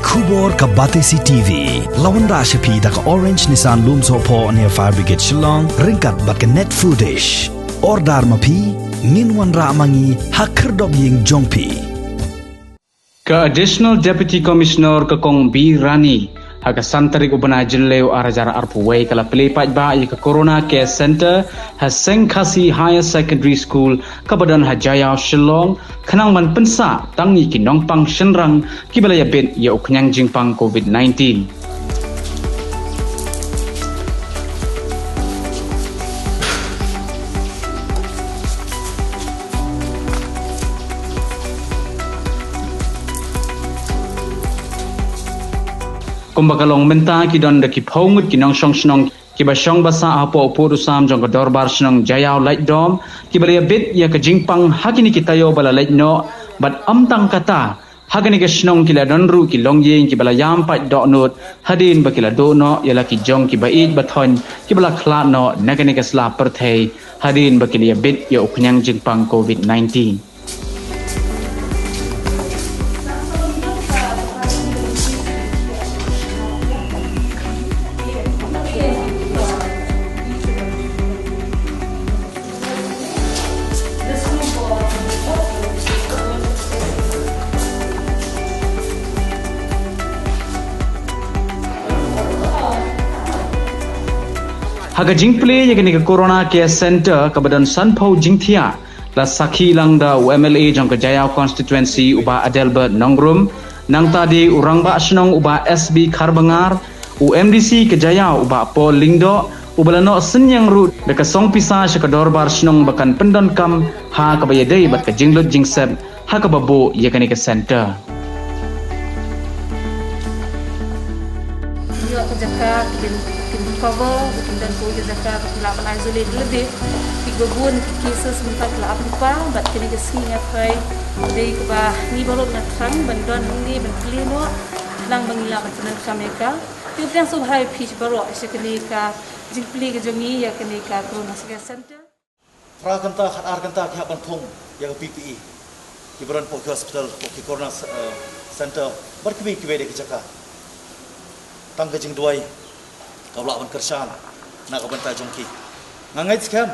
Kubor ka Batesi TV. Lawan Rashapi da ka Orange Nissan Looms Hopo near Fire Brigade Shillong. Ringkat bat ka net footage. Ordar mapi. Minwan Ramangi Hakerdog Ying Jongpi. Ka Additional Deputy Commissioner ka Kong B. Rani. Haga santari ubana jenleu arajara arpuway kala pelipat ba i ka Corona Care Center Haseng Khasi Higher Secondary School kabadan Hajaya Shillong kanang man pensa tangi kinong pang shenrang kibalaya bet ya uknyang jingpang COVID-19. Kumbakalong menta kidon da kiphongut kinong shnong kibashong basa apo opo rusam jong dorbar shnong jayao light dom kibalaya bit ya ka jingpang hakini kitayo bala light no bat amtang kata hakini ka shnong kila donru kilong yeng kibala yam pat dok not hadin bakila do no yala ki jong kibait bathon kibala khla no nagani ka sla perthei hadin bakila bit ya uknyang jingpang COVID-19. Haga jingple ya kini ke Corona Care Center kabadan Sanpau Jingthia la sakhi langda UMLA jong ke Jaya constituency uba Adelbert Nongrum nang tadi urang ba shnong uba SB Karbangar UMDC ke Jaya uba Paul Lingdo ubalano senyang rut de ke song pisa syakador bar shnong bakan pendon kam ha kabaya dei bat ke jinglut jingsep ha kababo ya kini ke center. Yo kerja cover dan ko jaka lapan isolate lebih pigobun cases sempat la apa bat kini kesi ngapai dei ba ni baru nak sang bandon ni bentli no lang bangila batanan kameka tu yang subhai pitch baru sekali ka jingpli ke jongi ya kini ka Corona Care Center pra kanta khat kanta ki haban thong ya PPE kibaran po hospital ki Corona Center berkebin kiwe de jaka tangga jing duai kabla ban kersan na kabanta jongki ngangai scam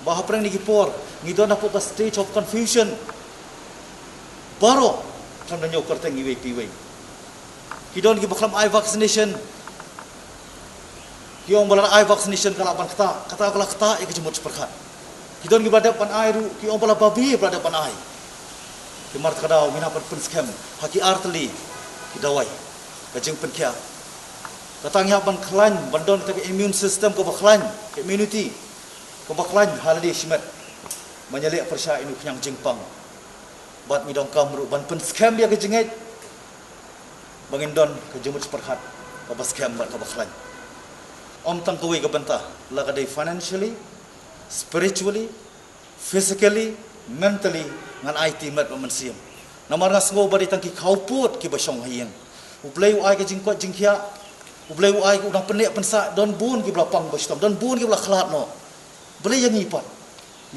bah prang ni kipor ngidon na po ka stage of confusion baro tram na nyokor teng iwe piwe kidon ki baklam eye vaccination kiong bala eye vaccination kala ban kata kala kata e kejumut perkhat kidon ki bada pan eye ru kiong bala babi bada pan eye ki mart kadau mina pan scam haki artli ki dawai kajing penkia katang ya ban klan bandon ke immune system ko baklan immunity ko baklan haladi shimat menyelek persya inu yang jingpang bat midong kamru ban pen scam dia ke jenget bangindon ke jemut perhat ko scam bat ko baklan om tang ko ke banta la kadai financially spiritually physically mentally ngan IT mat mensiam namar ngasngo bari tang ki khauput ki basong hayeng uplay ai ke jingkot jingkhia ublai uai ku udang penek pensa don bun ki belapang bostom don bun ki belaklat no beli yang ipat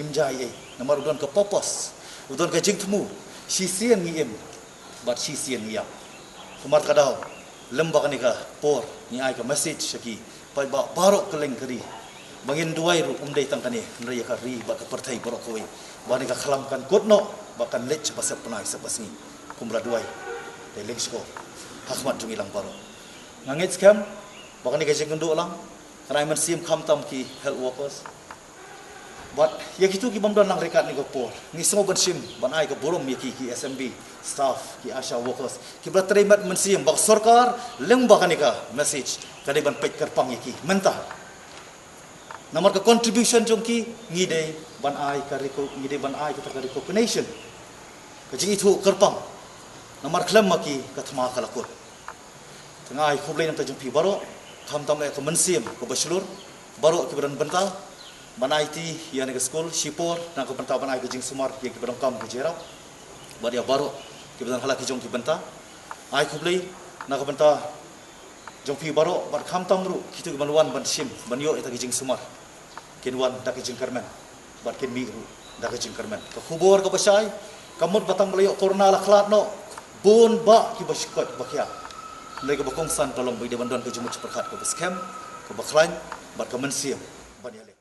ngimjai namar udon ke popos udon ke jingtemu sisian ngiem bat sisian ngiap kumar kadau lembaga nika por ni ai ke message saki pai ba barok keleng keri bangin duai ru umdai tangkani nraya ka ri ba ke pertai borok koi ba nika khalamkan kotno bakan lech pasap penai sepasni kumra duai de lexko hakmat jungilang baro ngangit scam bahkan dikasih genduk lang kerana mensim kamtam ki health workers but ya gitu ki bamdan lang rekat ni gopor ni semua bensim ban ai ke borom ya ki SMB staff ki asha workers ki berterima mensim bak sarkar leng bahkan ika message kadi ban pek kerpang ya ki mentah nomor ke contribution jong ki ngide ban ai kariko ngide ban ai kita kariko nation kaji itu kerpang nomor klaim maki kathma kalakut tengah ai kublai nam tajung pi baro tham tam le ko mensim ko baslur baro ki beran bental banai ti ya ne school sipor na ko bental banai ke jing sumar ki beran kam ke jera badia baro ki beran hala ki jong ki benta ai kublai na ko benta jong pi baro bar kham tam ru ki tu banwan ban sim ban yo eta ki jing sumar kin wan da ki jing karmen bar kin mi ru da ki jing karmen ko khubor ko basai kamut batang melayo corona la khlat no bun ba ki basikot bakya lagi bakongsan tolong bagi bantuan ke jumut seperkat ke baskem ke baklain bat ke mensiam ban yale